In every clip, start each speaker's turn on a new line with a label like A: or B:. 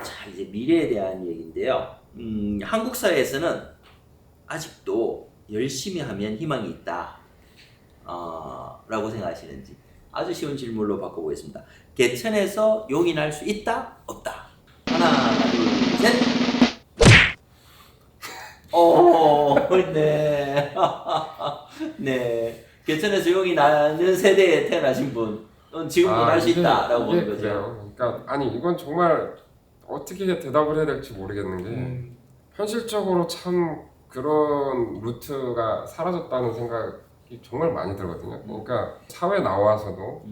A: 자, 이제 미래에 대한 얘기인데요. 한국 사회에서는 아직도 열심히 하면 희망이 있다. 라고 생각하시는지 아주 쉬운 질문으로 바꿔보겠습니다. 개천에서 용이 날 수 있다? 없다? 하나, 둘, 셋. 오, 네. 네. 개천에서 용이 나는 세대에 태어나신 분, 지금도 날 수 있다라고 보는 거죠.
B: 그래요. 그러니까 아니 이건 정말 어떻게 대답을 해야 될지 모르겠는 게 현실적으로 참 그런 루트가 사라졌다는 생각이 정말 많이 들거든요. 그러니까 사회 나와서도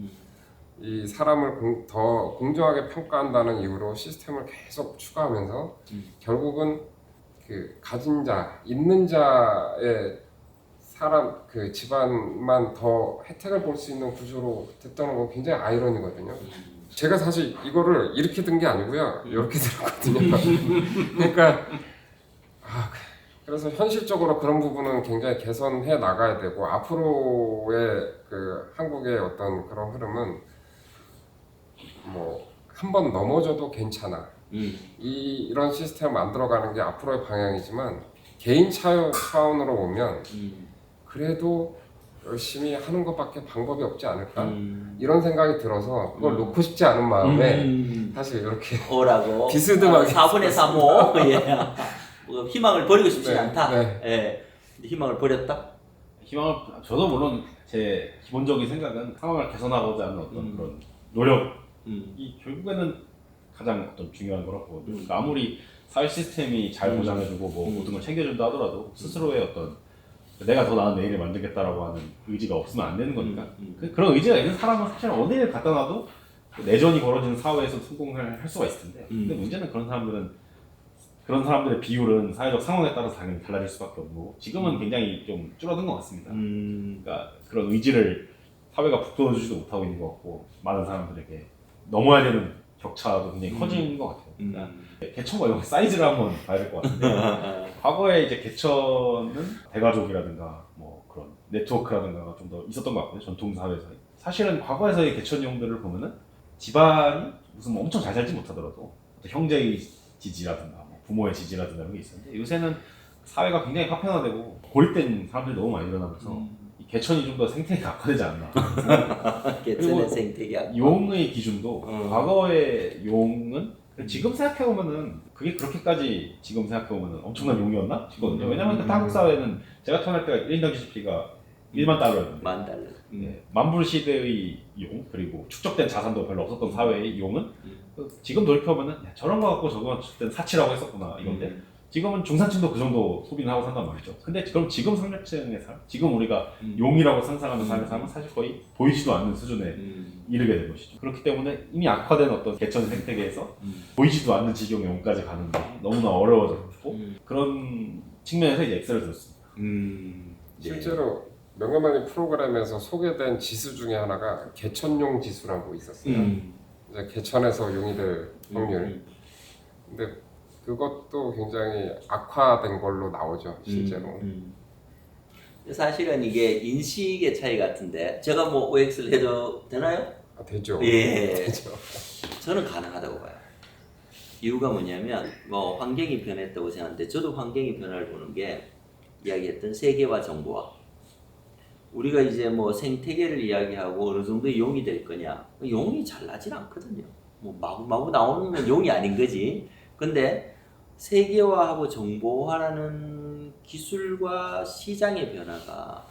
B: 이 사람을 더 공정하게 평가한다는 이유로 시스템을 계속 추가하면서 결국은 그 가진 자, 있는 자의 사람 그 집안만 더 혜택을 볼 수 있는 구조로 됐다는 건 굉장히 아이러니거든요. 제가 사실 이거를 이렇게 든 게 아니고요, 이렇게 들었거든요. 그러니까 그래서 현실적으로 그런 부분은 굉장히 개선해 나가야 되고 앞으로의 그 한국의 어떤 그런 흐름은 뭐 한 번 넘어져도 괜찮아. 이런 시스템을 만들어가는 게 앞으로의 방향이지만 개인 차원으로 보면 그래도 열심히 하는 것밖에 방법이 없지 않을까? 이런 생각이 들어서 그걸 놓고 싶지 않은 마음에 사실 이렇게
A: 오라고
B: 비스듬하게
A: 4분의 3호 예. 뭐 희망을 버리고 싶지 않다.
B: 네.
A: 예. 희망을 버렸다.
C: 희망을 저도 물론 제 기본적인 생각은 상황을 개선하고자 하는 어떤 그런 노력이 결국에는 가장 어떤 중요한 거라고. 그러니까 아무리 사회 시스템이 잘 보장해주고 뭐 모든 걸 챙겨준다 하더라도 스스로의 어떤 내가 더 나은 내일을 만들겠다라고 하는 의지가 없으면 안 되는 거니까. 그런 의지가 있는 사람은 사실 어디를 갖다 놔도 내전이 벌어지는 사회에서 성공을 할 수가 있을 텐데. 근데 문제는 그런 사람들의 비율은 사회적 상황에 따라서 당연히 달라질 수밖에 없고 지금은 굉장히 좀 줄어든 것 같습니다. 그러니까 그런 의지를 사회가 북돋워주지도 못하고 있는 것 같고 많은 사람들에게 넘어야 되는 격차도 굉장히 커진 것 같아요. 그러니까 개천과 용 사이즈를 한번 봐야 될 것 같은데 과거에 이제 개천은 대가족이라든가 뭐 그런 네트워크라든가 좀 더 있었던 것 같거든요. 전통 사회에서. 사실은 과거에서의 개천용들을 보면은 집안이 무슨 뭐 엄청 잘 살지 못하더라도 형제의 지지라든가 뭐 부모의 지지라든가 이런 게 있었는데 요새는 사회가 굉장히 파편화되고 고립된 사람들이 너무 많이 일어나면서 이 개천이 좀 더 생태계가 악화되지 않나.
A: 개천의 생태계 악화.
C: 용의 기준도 과거의 용은 지금 생각해보면은 그게 그렇게까지 지금 생각해보면은 엄청난 용이었나 싶거든요. 왜냐면 그때 한국 사회는 제가 태어날 때가 1인당 GDP가 1만 달러였는데
A: $10,000.
C: 만불 시대의 용 그리고 축적된 자산도 별로 없었던 사회의 용은 지금 돌이켜보면은 야, 저런 거 갖고 저거 그때는 사치라고 했었구나 이건데 지금은 중산층도 그 정도 소비는 하고 산단 말이죠. 근데 그럼 지금 상류층의 삶, 지금 우리가 용이라고 상상하는 삶의 삶은 사실 거의 보이지도 않는 수준에 이르게 된 것이죠. 그렇기 때문에 이미 악화된 어떤 개천 생태계에서 보이지도 않는 지경의 용까지 가는 게 너무나 어려워졌고 그런 측면에서 이제 엑셀을 들었습니다.
B: 실제로 명예만님 프로그램에서 소개된 지수 중에 하나가 개천용 지수라고 있었어요. 이제 개천에서 용이 될 확률. 근데 그것도 굉장히 악화된 걸로 나오죠, 실제로.
A: 사실은 이게 인식의 차이 같은데 제가 뭐 OX를 해도 되나요?
B: 되죠.
A: 예.
B: 되죠.
A: 저는 가능하다고 봐요. 이유가 뭐냐면 뭐 환경이 변했다고 생각하는데 저도 환경이 변화를 보는 게 이야기했던 세계화 정보화. 우리가 이제 뭐 생태계를 이야기하고 어느 정도의 용이 될 거냐. 용이 잘 나진 않거든요. 뭐 마구 나오는 용이 아닌 거지. 근데 세계화하고 정보화라는 기술과 시장의 변화가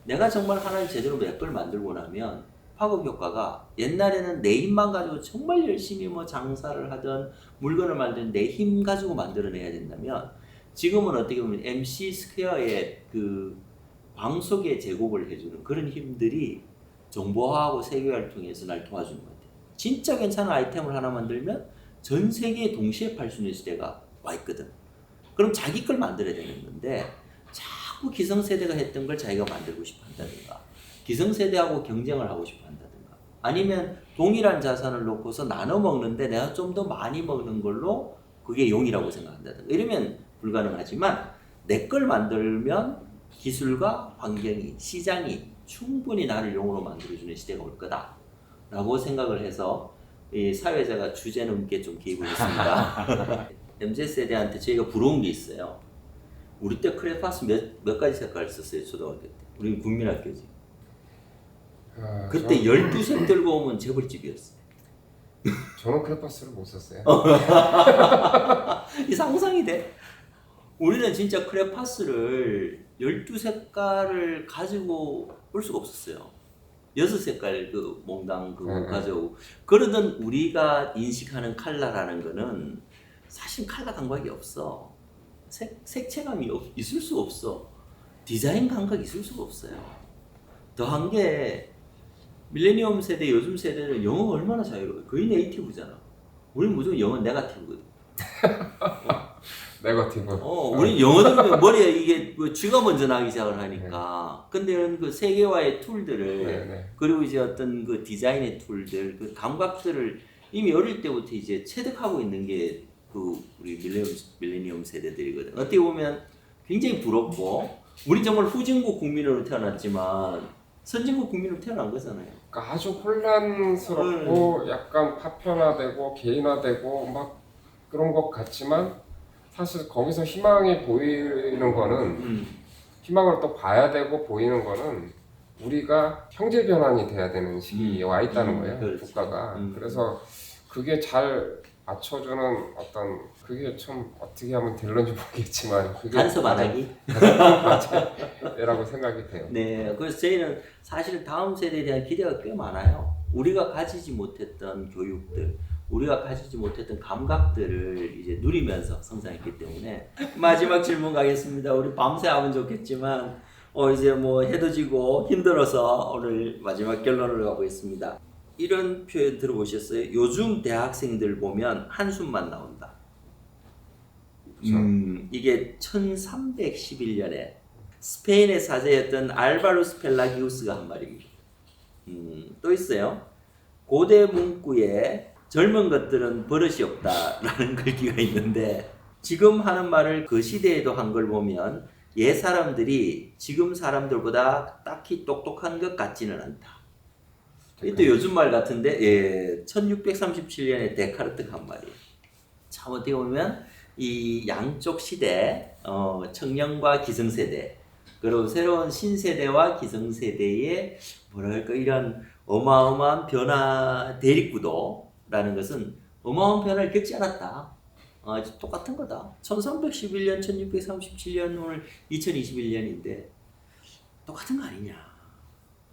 A: 내가 정말 하나의 제대로 맵을 만들고 나면 파급 효과가 옛날에는 내 힘만 가지고 정말 열심히 뭐 장사를 하든 물건을 만드는 내 힘 가지고 만들어내야 된다면 지금은 어떻게 보면 MC 스퀘어의 그 방속에 제공을 해주는 그런 힘들이 정보화하고 세계화를 통해서 날 도와주는 것 같아요. 진짜 괜찮은 아이템을 하나 만들면 전 세계에 동시에 팔 수 있는 시대가 와 있거든. 그럼 자기 걸 만들어야 되는 건데 자꾸 기성세대가 했던 걸 자기가 만들고 싶어 한다든가 기성세대하고 경쟁을 하고 싶어 한다든가 아니면 동일한 자산을 놓고서 나눠 먹는데 내가 좀 더 많이 먹는 걸로 그게 용이라고 생각한다든가 이러면 불가능하지만 내 걸 만들면 기술과 환경이 시장이 충분히 나를 용으로 만들어주는 시대가 올 거다 라고 생각을 해서 이 사회자가 주제 넘게 좀 기입을 했습니다. MZ세대한테 저희가 부러운 게 있어요. 우리 때 크레파스 몇 가지 색깔을 썼어요, 초등학교 때. 우리는 국민학교지. 그때 12색 들고 오면 재벌집이었어요.
B: 저는 크레파스를 못 썼어요.
A: 이 상상이 돼? 우리는 진짜 크레파스를 12색깔을 가지고 올 수가 없었어요. 6색깔 그 몽당 그거 가져오고. 그러던 우리가 인식하는 컬러라는 거는 사실 컬러 감각이 없어. 색채감이 있을 수가 없어. 디자인 감각이 있을 수가 없어요. 더한 게 밀레니엄 세대, 요즘 세대는 영어가 얼마나 자유로워요. 거의 네이티브잖아. 우리는 무조건 영어 네거티브거든.
B: 네거티브.
A: 우리 영어 들으면 머리에 이게 뭐 쥐가 먼저 나기 시작을 하니까. 근데 그 세계화의 툴들을
B: 네.
A: 그리고 이제 어떤 그 디자인의 툴들, 그 감각들을 이미 어릴 때부터 이제 체득하고 있는 게 그 우리 밀레니엄 세대들이거든. 어떻게 보면 굉장히 부럽고, 우리 정말 후진국 국민으로 태어났지만 선진국 국민으로 태어난 거잖아요.
B: 그러니까 아주 혼란스럽고 약간 파편화되고 개인화되고 막 그런 것 같지만 사실 거기서 희망이 보이는 거는 희망을 또 봐야 되고 보이는 거는 우리가 형제 변환이 돼야 되는 시기에 와 있다는 거예요.
A: 그렇지.
B: 국가가. 그래서 그게 잘 맞춰주는 어떤 그게 참 어떻게 하면 될런지 모르겠지만 그게
A: 간섭 안 하기?
B: 라고 생각이 돼요.
A: 네, 그래서 저희는 사실 다음 세대에 대한 기대가 꽤 많아요. 우리가 가지지 못했던 교육들, 우리가 가지지 못했던 감각들을 이제 누리면서 성장했기 때문에. 마지막 질문 가겠습니다. 우리 밤새 하면 좋겠지만 이제 뭐 해도 지고 힘들어서 오늘 마지막 결론을 가고 있습니다. 이런 표현 들어보셨어요? 요즘 대학생들 보면 한숨만 나온다. 이게 1311년에 스페인의 사제였던 알바루스 펠라기우스가 한 말입니다. 또 있어요. 고대 문구에 젊은 것들은 버릇이 없다라는 글귀가 있는데, 지금 하는 말을 그 시대에도 한 걸 보면 옛 사람들이 지금 사람들보다 딱히 똑똑한 것 같지는 않다. 또 요즘 말 같은데, 1637년에 데카르트가 한 말이에요. 참 어떻게 보면 이 양쪽 시대, 청년과 기성세대, 그리고 새로운 신세대와 기성세대의 뭐랄까 이런 어마어마한 변화 대립구도라는 것은 어마어마한 변화를 겪지 않았다. 똑같은 거다. 1311년, 1637년, 오늘 2021년인데 똑같은 거 아니냐.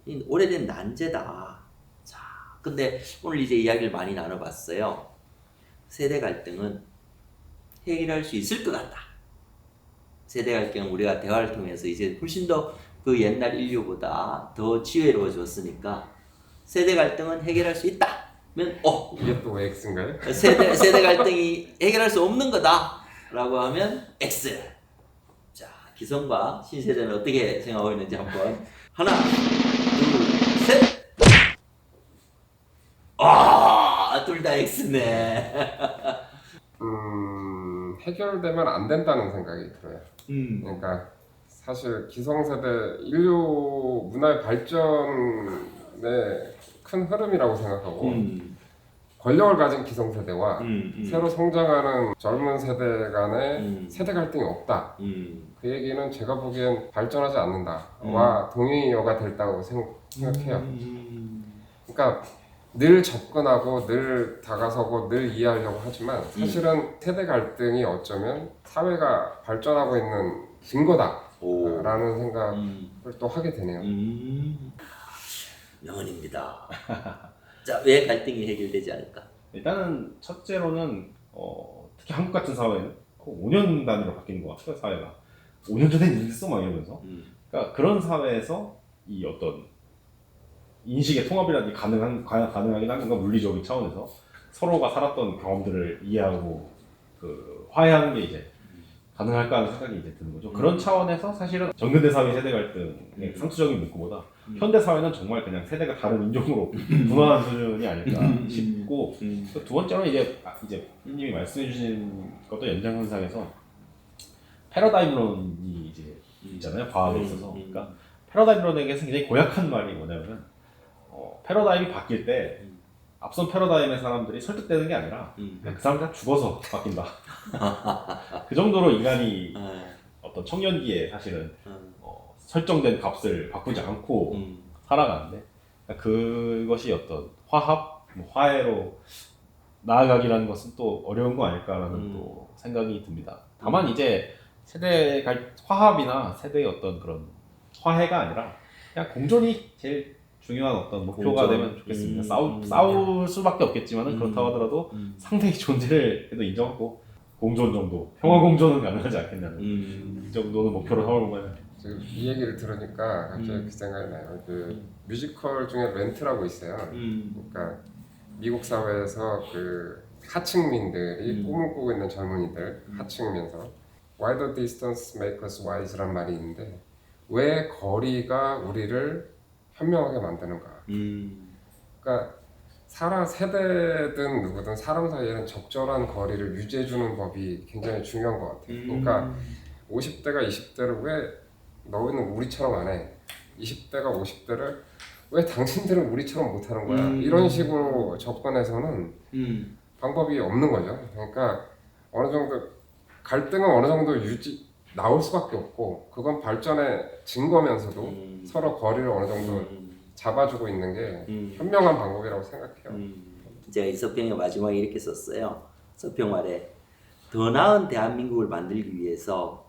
A: 이 오래된 난제다. 자, 근데 오늘 이제 이야기를 많이 나눠봤어요. 세대 갈등은 해결할 수 있을 것 같다. 세대 갈등은 우리가 대화를 통해서 이제 훨씬 더 그 옛날 인류보다 더 지혜로워졌으니까 세대 갈등은 해결할 수 있다. 면
B: 이게 또 왜 X인가요?
A: 세대 갈등이 해결할 수 없는 거다라고 하면 X. 자, 기성과 신세대는 어떻게 생각하고 있는지 한번 하나, 둘, 셋. 둘 다 X네.
B: 해결되면 안 된다는 생각이 들어요. 그러니까 사실 기성세대 인류 문화의 발전의 큰 흐름이라고 생각하고 권력을 가진 기성세대와 새로 성장하는 젊은 세대 간의 세대 갈등이 없다. 그 얘기는 제가 보기엔 발전하지 않는다와 동의어가 됐다고 생각해요. 그러니까 늘 접근하고 늘 다가서고 늘 이해하려고 하지만 사실은 세대 갈등이 어쩌면 사회가 발전하고 있는 증거다 라는 생각을 또 하게 되네요.
A: 명언입니다. 자, 왜 갈등이 해결되지 않을까?
C: 일단은 첫째로는 특히 한국 같은 사회는 5년 단위로 바뀌는 것 같아요. 사회가 5년 전에 있어 막 이러면서 그러니까 그런 사회에서 이 어떤 인식의 통합이라는 게 가능하긴 한가 물리적인 차원에서 서로가 살았던 경험들을 이해하고 그 화해하는 게 이제 가능할까 하는 생각이 이제 드는 거죠. 그런 차원에서 사실은 정근대 사회 세대 갈등의 상투적인 문구보다 현대 사회는 정말 그냥 세대가 다른 인종으로 분화한 수준이 아닐까 싶고 두 번째로는 이제 님이 말씀해 주신 것도 연장선상에서 패러다임론이 이제 있잖아요. 과학에 있어서. 그러니까 패러다임론에게서 굉장히 고약한 말이 뭐냐면 패러다임이 바뀔 때 앞선 패러다임의 사람들이 설득되는 게 아니라 그냥 그 사람들 다 죽어서 바뀐다. 그 정도로 인간이 어떤 청년기에 사실은 설정된 값을 바꾸지 않고 살아가는데 그것이 어떤 화합, 화해로 나아가기라는 것은 또 어려운 거 아닐까라는 또 생각이 듭니다. 다만 이제 세대 화합이나 세대의 어떤 그런 화해가 아니라 그냥 공존이 제일 중요한 어떤 목표가 되면 좋겠습니다. 싸울 수밖에 없겠지만은 그렇다고 하더라도 상대의 존재를 그래도 인정하고 공존 정도, 평화 공존은 가능하지 않겠냐는 이 정도는 목표로 삼아보면.
B: 지금 이 얘기를 들으니까 갑자기 그 생각이 나요. 그 뮤지컬 중에 렌트라고 있어요. 그러니까 미국 사회에서 그 하층민들이 꿈을 꾸고 있는 젊은이들, 하층이면서 Why the distance make us wise란 말이 있는데 왜 거리가 우리를 현명하게 만드는가. 그러니까 세대든 누구든 사람 사이에는 적절한 거리를 유지해주는 법이 굉장히 중요한 것 같아요. 그러니까 50대가 20대를 왜 너희는 우리처럼 안 해? 20대가 50대를 왜 당신들은 우리처럼 못하는 거야? 이런 식으로 접근해서는 방법이 없는 거죠. 그러니까 어느 정도 갈등은 어느 정도 나올 수밖에 없고 그건 발전의 증거면서도 서로 거리를 어느 정도 잡아주고 있는 게 현명한 방법이라고 생각해요.
A: 제가 이 서평의 마지막에 이렇게 썼어요. 서평 아래 더 나은 대한민국을 만들기 위해서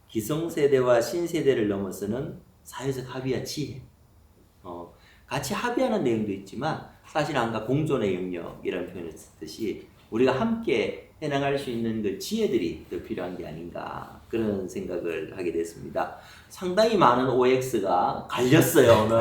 A: 기성세대와 신세대를 넘어서는 사회적 합의와 지혜, 같이 합의하는 내용도 있지만 사실 아까 공존의 영역이라는 표현을 썼듯이 우리가 함께 해나갈 수 있는 그 지혜들이 더 필요한 게 아닌가 그런 생각을 하게 됐습니다. 상당히 많은 OX가 갈렸어요 오늘.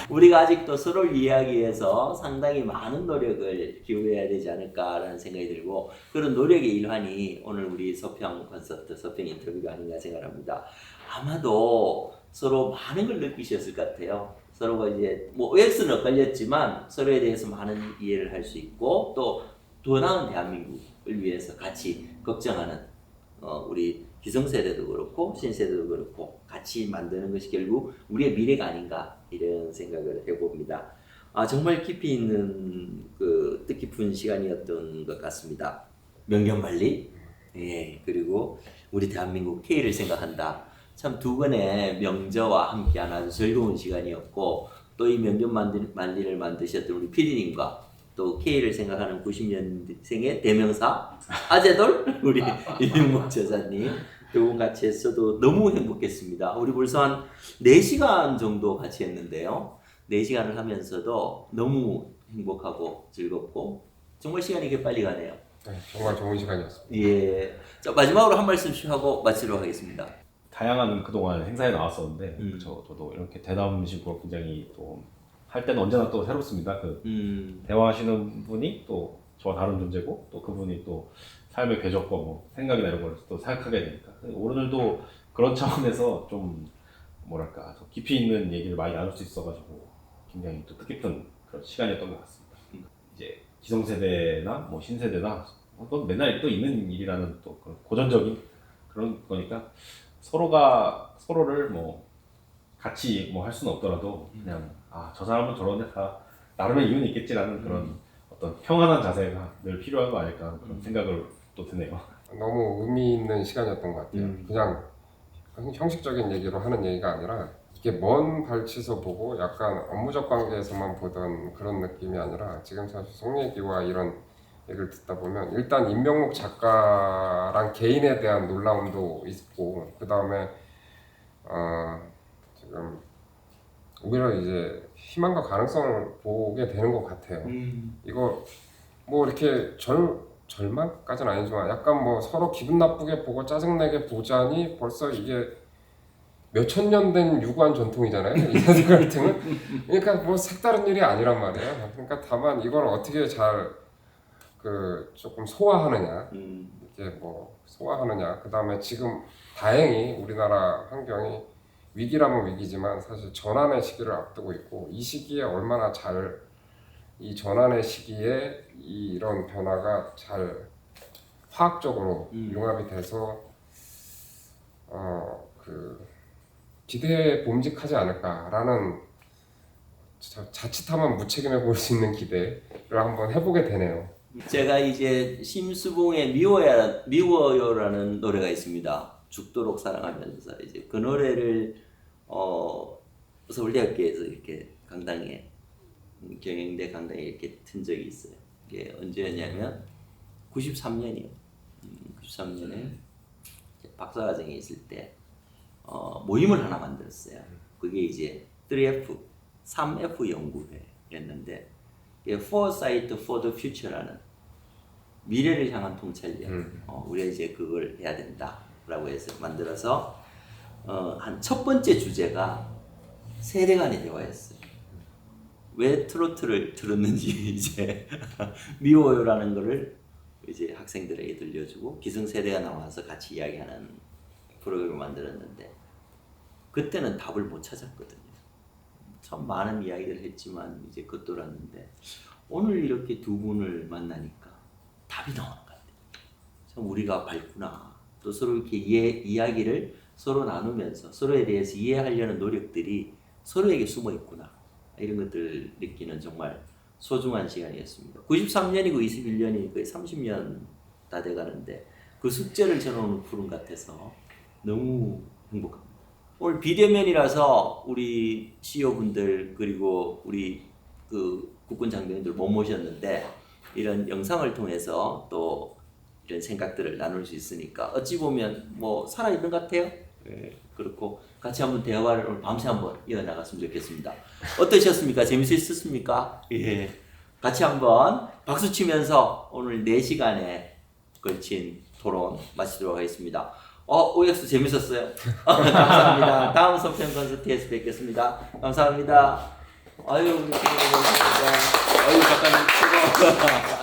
A: 우리가 아직도 서로를 이해하기 위해서 상당히 많은 노력을 기울여야 되지 않을까라는 생각이 들고 그런 노력의 일환이 오늘 우리 서평 콘서트, 서평 인터뷰가 아닌가 생각합니다. 아마도 서로 많은 걸 느끼셨을 것 같아요. 서로가 이제 뭐 OX는 엇갈렸지만 서로에 대해서 많은 이해를 할 수 있고 또 더 나은 대한민국을 위해서 같이 걱정하는 우리 기성세대도 그렇고 신세대도 그렇고 같이 만드는 것이 결국 우리의 미래가 아닌가 이런 생각을 해봅니다. 정말 깊이 있는 그 뜻깊은 시간이었던 것 같습니다. 명경관리, 예, 그리고 우리 대한민국 K를 생각한다. 참 두 번의 명저와 함께한 아주 즐거운 시간이었고 또 이 명경만리를 만드셨던 우리 PD님과 또 K를 생각하는 90년생의 대명사 아재돌 우리 이윤목 저자님 두 분 같이 했어도 너무 행복했습니다. 우리 벌써 한 4시간 정도 같이 했는데요. 4시간을 하면서도 너무 행복하고 즐겁고 정말 시간이 이렇게 빨리 가네요.
B: 네, 정말 좋은 시간이었습니다.
A: 예. 자, 마지막으로 한 말씀씩 하고 마치도록 하겠습니다.
C: 다양한 그동안 행사에 나왔었는데 저도 이렇게 대담식으로 굉장히 또 할 때는 언제나 또 새롭습니다. 대화하시는 분이 또 저와 다른 존재고 또 그분이 또 삶의 궤적과 뭐 생각이나 이런 걸 또 생각하게 되니까 오늘도 그런 차원에서 좀 뭐랄까 더 깊이 있는 얘기를 많이 나눌 수 있어가지고 굉장히 또 뜻깊은 그런 시간이었던 것 같습니다. 이제 기성세대나 뭐 신세대나 그건 맨날 또 있는 일이라는 또 그런 고전적인 그런 거니까 서로가 서로를 뭐 같이 뭐 할 수는 없더라도 그냥 저 사람은 저런데 다 나름의 이유는 있겠지라는 그런 어떤 평안한 자세가 늘 필요한 거 아닐까 하는 그런 생각을 또 드네요.
B: 너무 의미 있는 시간이었던 것 같아요. 그냥 형식적인 얘기로 하는 얘기가 아니라 이게 먼 발치에서 보고 약간 업무적 관계에서만 보던 그런 느낌이 아니라 지금 사실 속 얘기와 이런 얘기를 듣다 보면 일단 임명록 작가랑 개인에 대한 놀라움도 있고 그 다음에 지금 오히려 이제 희망과 가능성을 보게 되는 것 같아요. 이거 뭐 이렇게 절망까지는 아니지만 약간 뭐 서로 기분 나쁘게 보고 짜증내게 보자니 벌써 이게 몇천 년 된 유구한 전통이잖아요. 이 사슬 갈등은. 그러니까 뭐 색다른 일이 아니란 말이에요. 그러니까 다만 이걸 어떻게 잘 조금 소화하느냐, 이게 뭐 소화하느냐. 그 다음에 지금 다행히 우리나라 환경이 위기라면 위기지만 사실 전환의 시기를 앞두고 있고 이 시기에 얼마나 잘 이 전환의 시기에 이런 변화가 잘 화학적으로 융합이 돼서 기대에 봄직하지 않을까라는 자칫하면 무책임해 보일 수 있는 기대를 한번 해보게 되네요.
A: 제가 이제 심수봉의 미워요라는 노래가 있습니다. 죽도록 사랑하면서 이제 그 노래를 서울대학교에서 이렇게 강당에 경영대 강당에 이렇게 튼 적이 있어요. 이게 언제였냐면 93년이요. 93년에 박사과정에 있을 때 모임을 하나 만들었어요. 그게 이제 3F 연구회였는데 Foresight for the Future라는 미래를 향한 통찰력. 우리가 이제 그걸 해야 된다라고 해서 만들어서 한 첫 번째 주제가 세대 간의 대화였어요. 왜 트로트를 들었는지 이제 미워요라는 거를 이제 학생들에게 들려주고 기성세대가 나와서 같이 이야기하는 프로그램을 만들었는데 그때는 답을 못 찾았거든요. 참 많은 이야기를 했지만 이제 겉돌았는데 오늘 이렇게 두 분을 만나니까 답이 나오는 것 같아요. 참 우리가 밝구나. 또 서로 이렇게 이야기를 서로 나누면서 서로에 대해서 이해하려는 노력들이 서로에게 숨어 있구나. 이런 것들을 느끼는 정말 소중한 시간이었습니다. 93년이고 21년이 거의 30년 다 돼가는데 그 숙제를 저는 오늘 푸른 것 같아서 너무 행복합니다. 오늘 비대면이라서 우리 CEO분들 그리고 우리 그 국군 장병들 못 모셨는데 이런 영상을 통해서 또 이런 생각들을 나눌 수 있으니까 어찌 보면 뭐 살아있는 것 같아요. 네, 그렇고 같이 한번 대화를 오늘 밤새 한번 이어나갔으면 좋겠습니다. 어떠셨습니까? 재밌으셨습니까? 예. 같이 한번 박수 치면서 오늘 4시간에 걸친 토론 마치도록 하겠습니다. OX 재밌었어요. 감사합니다. 다음 소편 콘서트에서 뵙겠습니다. 감사합니다. 아유, 우리 아유, 작가님 최고.